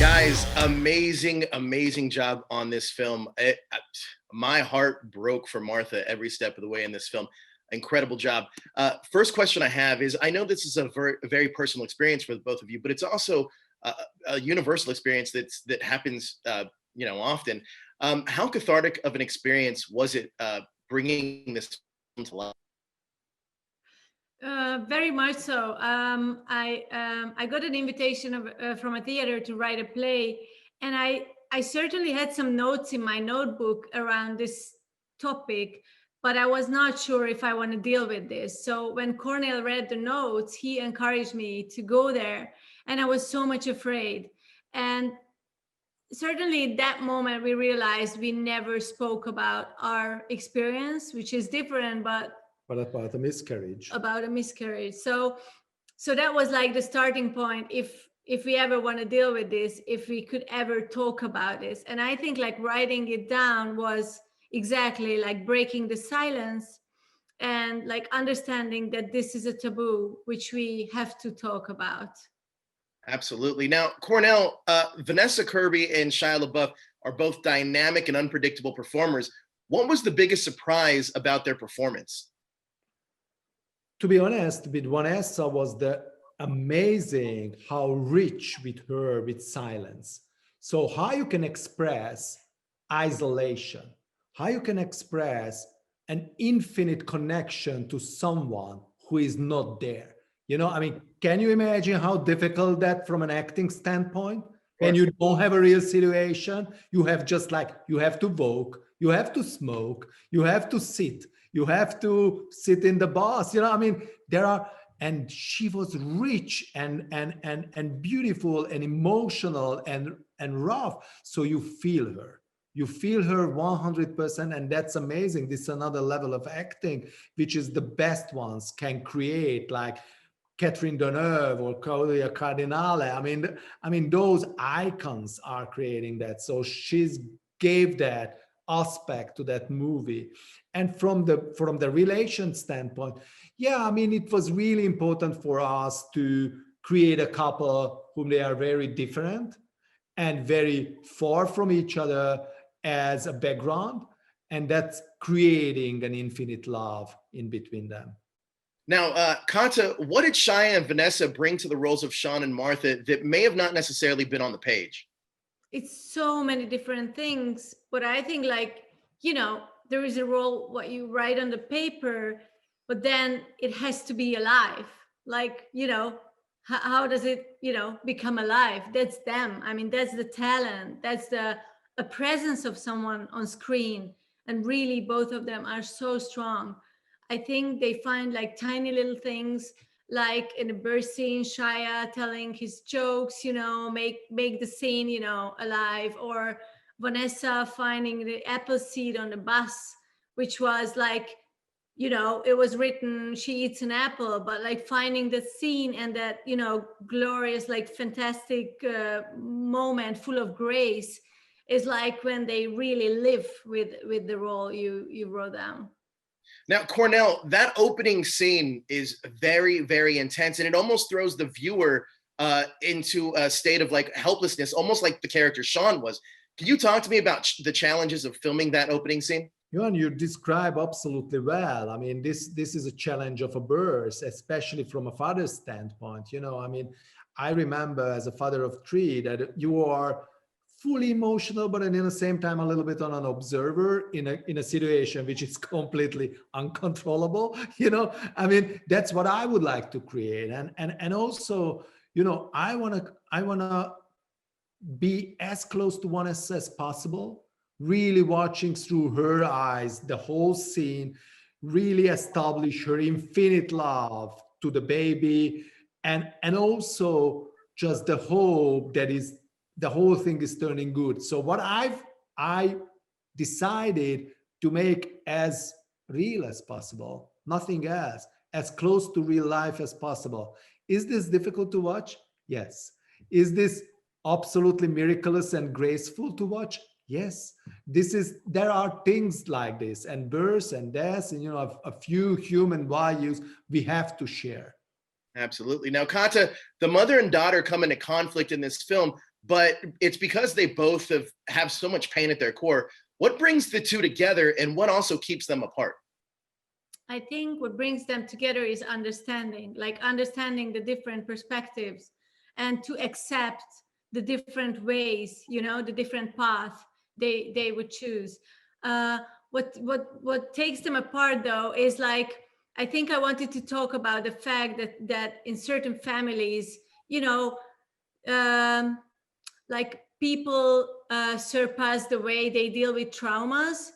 Guys, amazing job on this film. My heart broke for Martha every step of the way in this film. Incredible job. First question I have is, I know this is a very personal experience for both of you, but it's also a universal experience that happens, often. How cathartic of an experience was it bringing this film to life? Very much so. I got an invitation from a theater to write a play, and I certainly had some notes in my notebook around this topic, but I was not sure if I want to deal with this. So when Cornell read the notes, he encouraged me to go there, and I was so much afraid. And certainly at that moment we realized we never spoke about our experience, which is different, but But about a miscarriage. about a miscarriage. So that was like the starting point. If we ever want to deal with this, if we could ever talk about this. And I think like writing it down was exactly like breaking the silence and like understanding that this is a taboo which we have to talk about. Absolutely. Now, Cornell, Vanessa Kirby and Shia LaBeouf are both dynamic and unpredictable performers. What was the biggest surprise about their performance? To be honest, with Vanessa was the amazing how rich with her with silence. So how you can express isolation, how you can express an infinite connection to someone who is not there. I mean, can you imagine how difficult that from an acting standpoint? When you don't have a real situation, you have just like, you have to walk, you have to smoke, you have to sit, you have to sit in the bus. I mean, and she was rich and beautiful and emotional and rough. So you feel her. You feel her 100%, and that's amazing. This is another level of acting, which is the best ones can create, like Catherine Deneuve or Claudia Cardinale. I mean, those icons are creating that. So she's gave that aspect to that movie. And from the relation standpoint, yeah, I mean, it was really important for us to create a couple whom they are very different and very far from each other as a background, and that's creating an infinite love in between them. Now, Kata, what did Shia and Vanessa bring to the roles of Sean and Martha that may have not necessarily been on the page? It's so many different things, but I think like, there is a role what you write on the paper, but then it has to be alive. Like, how does it, become alive? That's them. I mean, that's the talent. That's a presence of someone on screen. And really both of them are so strong. I think they find like tiny little things, like in the birth scene, Shia telling his jokes, make the scene, alive, or Vanessa finding the apple seed on the bus, which was like, it was written, she eats an apple, but like finding the scene and that, glorious, like fantastic moment full of grace is like when they really live with the role you wrote down. Now, Cornell, that opening scene is very intense, and it almost throws the viewer into a state of like helplessness, almost like the character Sean was. Can you talk to me about the challenges of filming that opening scene? Johan, you describe absolutely well. I mean, this is a challenge of a birth, especially from a father's standpoint. I mean, I remember as a father of three that you are fully emotional, but at the same time a little bit on an observer in a situation which is completely uncontrollable. I mean, that's what I would like to create, and also, I wanna be as close to Vanessa as possible, really watching through her eyes the whole scene, really establish her infinite love to the baby, and also just the hope that is the whole thing is turning good. So what I decided to make as real as possible, nothing else, as close to real life as possible. Is this difficult to watch? Yes. Is this absolutely miraculous and graceful to watch? Yes. There are things like this, and birth and death, and a few human values we have to share. Absolutely. Now, Kata, the mother and daughter come into conflict in this film, but it's because they both have so much pain at their core. What brings the two together, and what also keeps them apart? I think what brings them together is understanding, like understanding the different perspectives and to accept the different ways, you know, the different path they would choose. Uh, what takes them apart though is like, I think I wanted to talk about the fact that in certain families, you know, um, like people surpass the way they deal with traumas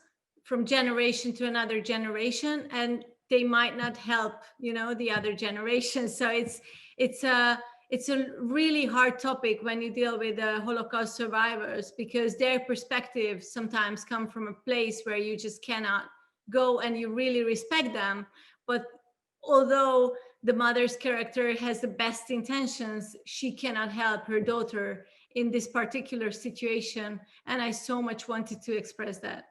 from generation to another generation, and they might not help, you know, the other generation. So it's a it's a really hard topic when you deal with Holocaust survivors, because their perspectives sometimes come from a place where you just cannot go, and you really respect them. But although the mother's character has the best intentions, she cannot help her daughter in this particular situation, and I so much wanted to express that.